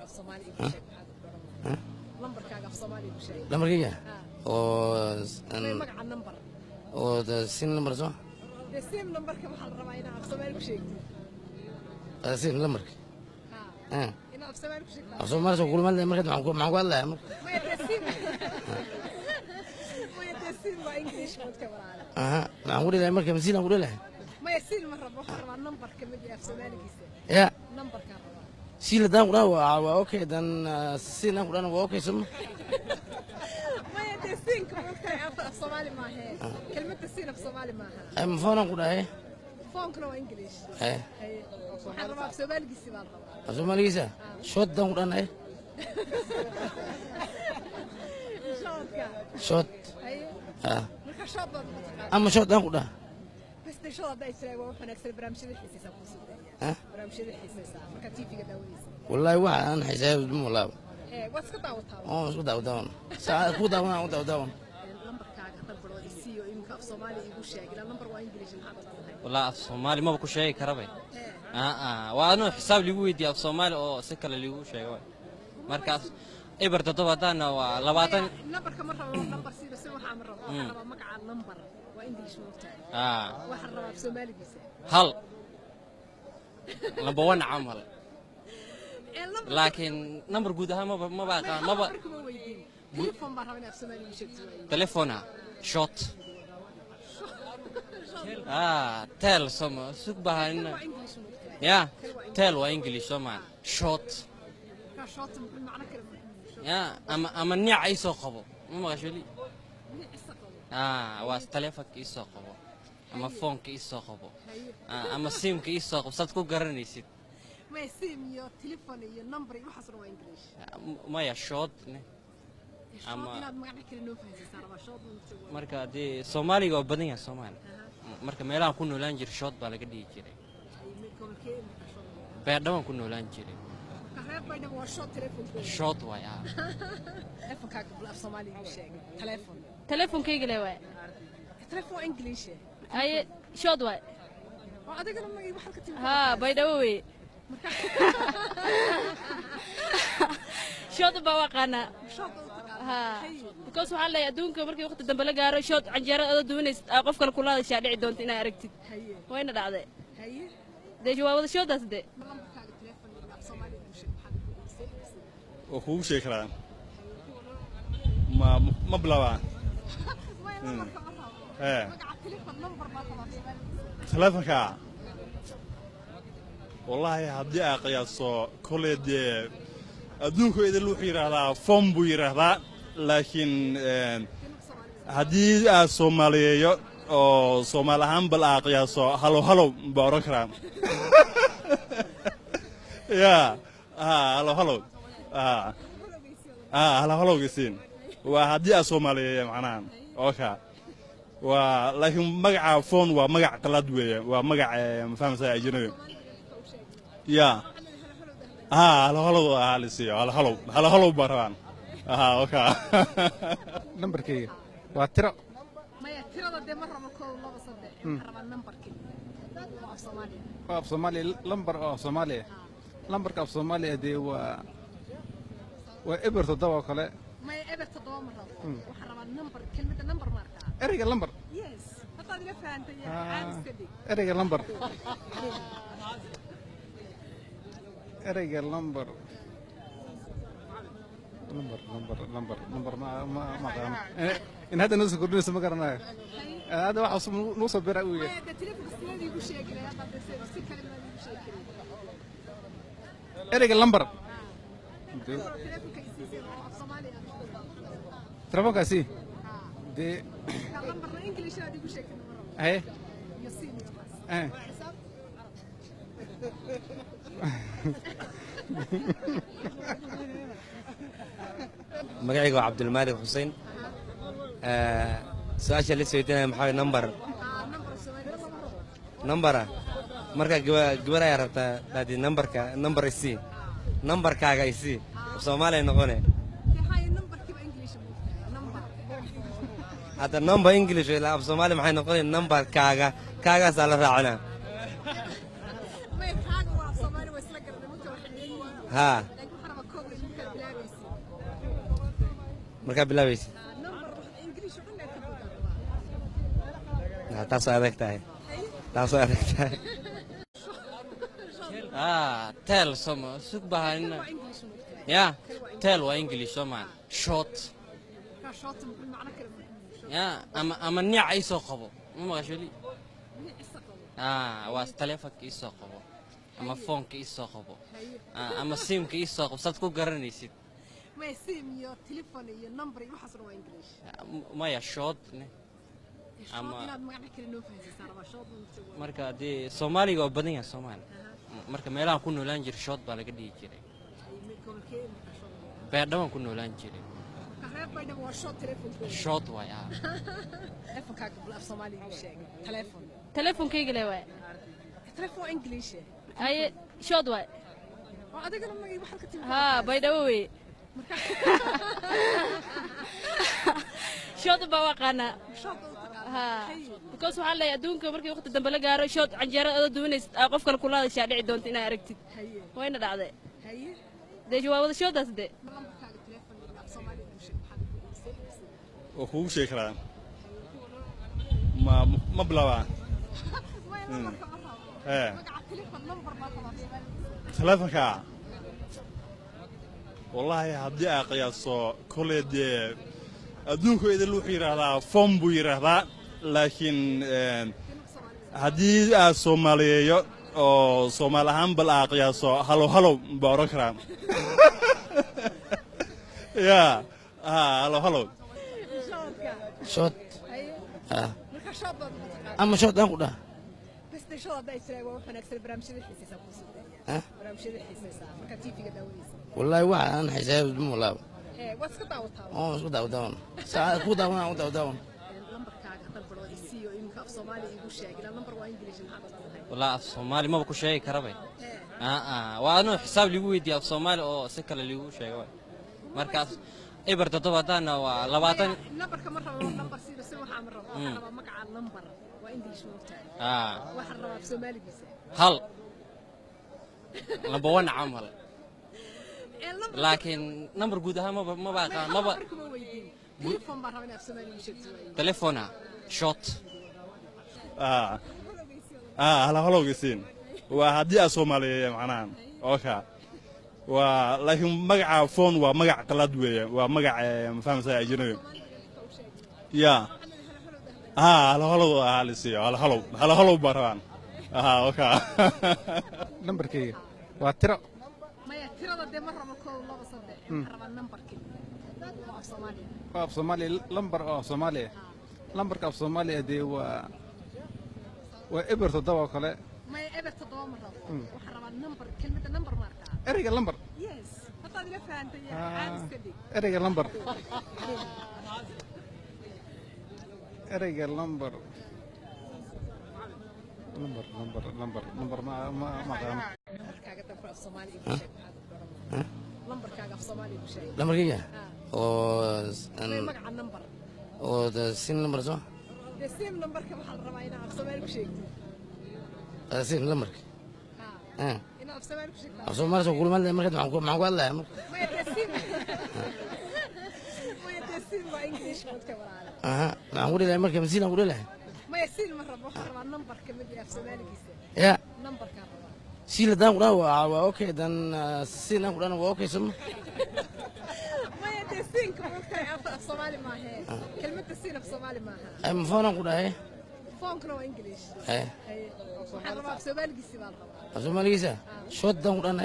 Somali number كاغا في Somali بشيء number كيا number sin number صح the same number كم حال ربعنا في Somali بشيء sin number هنا في Somali بشيء أصلا ما رسول كل ما اللي مركز معه الله ما يتسيم ما يتسيم ما إنجليش مود كبرنا معقول إذا مركز مسين أقول له ما يصير مرة بخرب النمبر كم بدي في Somali كيسة يا number كم سيل ده ولا أوكي دن سين أقول أنا أوكي سم ما يتسين كم في Somali ما هي كلمة تسين في Somali ما هي أم فون أقول هاي فون كلو إنجليش إيه وحرب في Somali كيسة بعض أصلا ما ليسا شوت ده أقول أنا إيه شوت شوت أما شوت ده أقول بس شو هذا يسوي وحنا نكسر برامج الحساسة ها برامج الحساسة مكاتيب في قدويس والله واحد أنا حساب دم والله واتس كتاوتها شو داون ساعة كودا وانا داون اللمبر كاغا تبرو السيو يمكن في Somali يقول شيء اللمبر وانجليش والله في Somali ما بكون شيء كربي وأنا حساب اللي ويدي في Somali أو سكر اللي هو شيء مركز إبر تطبطان ولباتن نمبر كمرة نمبر سيرة سوى حمرة وحرب مقع النمبر وانجليش موتان وحرب في Somali بس هل نبوان عمل لكن نمبر جودها ما بقى ما بقى تليفون برا في Somali مش تليفونها شوت تيل سما سوق بها إن يا تيل وإنجليش سما شوت شوت معنى كلمة يا أما نيع أي سوقه ما قاشولي واس تليفك أي سوقه أما فونك أي سوقه أما سيمك أي سوقه صدقوا قرني سيد ما سيم يا تليفون يا نمبر يوحصر وإنجليش ما يا شوت أما معنى كلمة فهمت شوت marka de Soomaaliga waa badan yahay Soomaali marka meelaha ku noolaan jir shot baa laga dhigi jiray beedhawan ku noolaan jiray shot way telefonkaaga bal af Soomaali u sheeg telefonkayga le way telefon English ay shot way oo adigana ma wax ka timid ha baydhawo way shot baa waqana because waxaa la adduunka markii waqti dambe la gaaro shot canjeero aad duwanaysid qof kale kula hadashaa dhici doonto inaad aragtid wayna dhacday de jawaabada shodaas de وهو شكرا ما بلوان ثلاثة والله هدي أقياسو كل دي أدونكو إذا لو حيرها فم بيرها لكن هدي الصومالية أو صومالهم بالأقياسو هلو باركرام يا هلو هلو جسين وهدي الصومالية معناه أوكي ولكن مقع فون ومقع قلادوية ومقع مفهم ساي أجنبي يا هلو هالسي هلو باران اوكي نمبر كي واترا ما يترى ده مره مكو الله بصدق حرب النمبر كي في Soomaaliya في Soomaaliya لمبر Soomaaliya لمبر في Soomaaliya دي وإبر تضوى كله ما إبر تضوى مرة وحرب النمبر كلمة النمبر ماركة إرجع لمبر يس هذا اللي فهمت يا عارف كذي إرجع لمبر إرجع لمبر ما قام إن هذا نوصل كل نوصل ما قرنا هذا واحد نوصل برأوية هذا تلفون السنة يقول شيء كذا هذا بس كلمة يقول شيء كذا إرجع لمبر ترى كاسي دي لمبر إنجليش هذا يقول شيء كذا إيه يصير magacayga waa Cabdulmaalik Xuseen su'aasha la soo maxay number marka gabar ay rabtaa hadii number isi numberkaaga isi Soomaali noqone hada number English ila Soomaali maxay noqonay numberkaaga kaagaas la raacana ha markaa bilaabaysid number English oo dhan ka badan taasoo adag tahay taasoo adag tahay tell some sugbahanina ya tell waa English Soomaali short ka short macna kale ya ama niic ay soo qabo ma maqashali waa telefoonka ii soo qabo ama foonka ii soo qabo ama simka ii soo qabo sad ku garanaysid ma sim iyo telefoon iyo number iyo waxaas waa English maya short ama inaad magac kale noo fahansiisaa waa short marka hadii Soomaaliga oo badan yahay Soomaali marka meelaha ku noolaan jiray short baa laga dhigi jiray beedhawan ku noolaan jiray short way telefonkaaga bal af Soomaali igu sheeg telefonkayga le waay telefoon English ay short way oo adigana ma wax ka timid ha baydhawo wey short baa waqana ha because waxaan leeyahay adduunka markii waqti dambe la gaaro short canjeero aad duunays qof kale kula hadashaa dhici doonto inaad aragtid wayna dhacday deejo waa wada shoodaas de oo kugu sheegi karaan ma bilaabaan telefonka wallahi haddii ay qiyaaso kolay dee adduunku idin wuxuu yiraahdaa form buu yiraahdaa laakiin haddii aad Soomaaliyeeyo oo Soomaali ahaan bal aa qiyaaso halo baa oran karaan ya halo short ama short aan ku dhaha bas short ay tiray waa wanaagsan barnaamijyada xiisaha ku soo barnaamijyada xiisaha marka TV-ga daawanaysa wallahi waxa aan xisaab dumulaab what's ka daawataa isku daawataan saacad ku daawanaa lambarkaaga dalbaro isiyo imka af Soomaali igu sheeg ila lambar waa English maxaa tahay wala af Soomaali ma ku sheegi karabay waa inuu xisaab ligu weydiiyo af Soomaali oo si kale ligu sheego markaas eber toddobaadana waa 20 lambarka ma rabo lambar sida si waxa ma rabo waxa rabo magaca lambar waa English moogtahay waxa rabo af Soomaaligiisa hal number 1 camal laakiin number guud ahaan ma baqaan telefoon baa rabaa af Soomaaliga sheegto telefoona short halo gisiin waa haddii aad Soomaaliyeeyo macnaha okay waa laakiin magaca phone waa magac qalad weeye waa magac ma fahamsay ajnabi ya halo halisiyo halo baraan okay numberkayga waa tiro maya tirada de mar rabo 2 2 3 raba numberkii waa Soomaali af Soomaali lambar oo Soomaali lambarka af Soomaali de waa eber toddoba kale maya eber toddoba mar rabo waxa raba number kelmadda number marka ereyga lambar yes hatta ila faantay caadiska dhig ereyga lambar ereyga lambar ma kaaga dabra af Soomaali igu sheeg lambarkaaga af Soomaali igu sheeg lambarkayga magaca number oo sin lambar soo de sim numberka waxa la rabaa inaad af Soomaali ku sheegto sin lambarka inaad af Soomaali ku sheegto af Soomaali soo kulmaan markaa maxaan ku hadlayaa maya de sim waa English moodka walaal maxaan ku dhilahay markaa masiin aan ku dhilahay maya sim ma rabo waxa rabaa numberka mid af Soomaaligiisa ya numberka raba siila daan ku dhaha waa okay dan siin aan ku dhahna waa okay soma maya de siinka moodka af Soomaali ma ahe kelmadda siin af Soomaali ma aha ay ma foonaan ku dhahay foonkana waa English waxaan rabaa af Soomaaligiisa baan rabaa af Soomaaligiisa short daan ku dhahna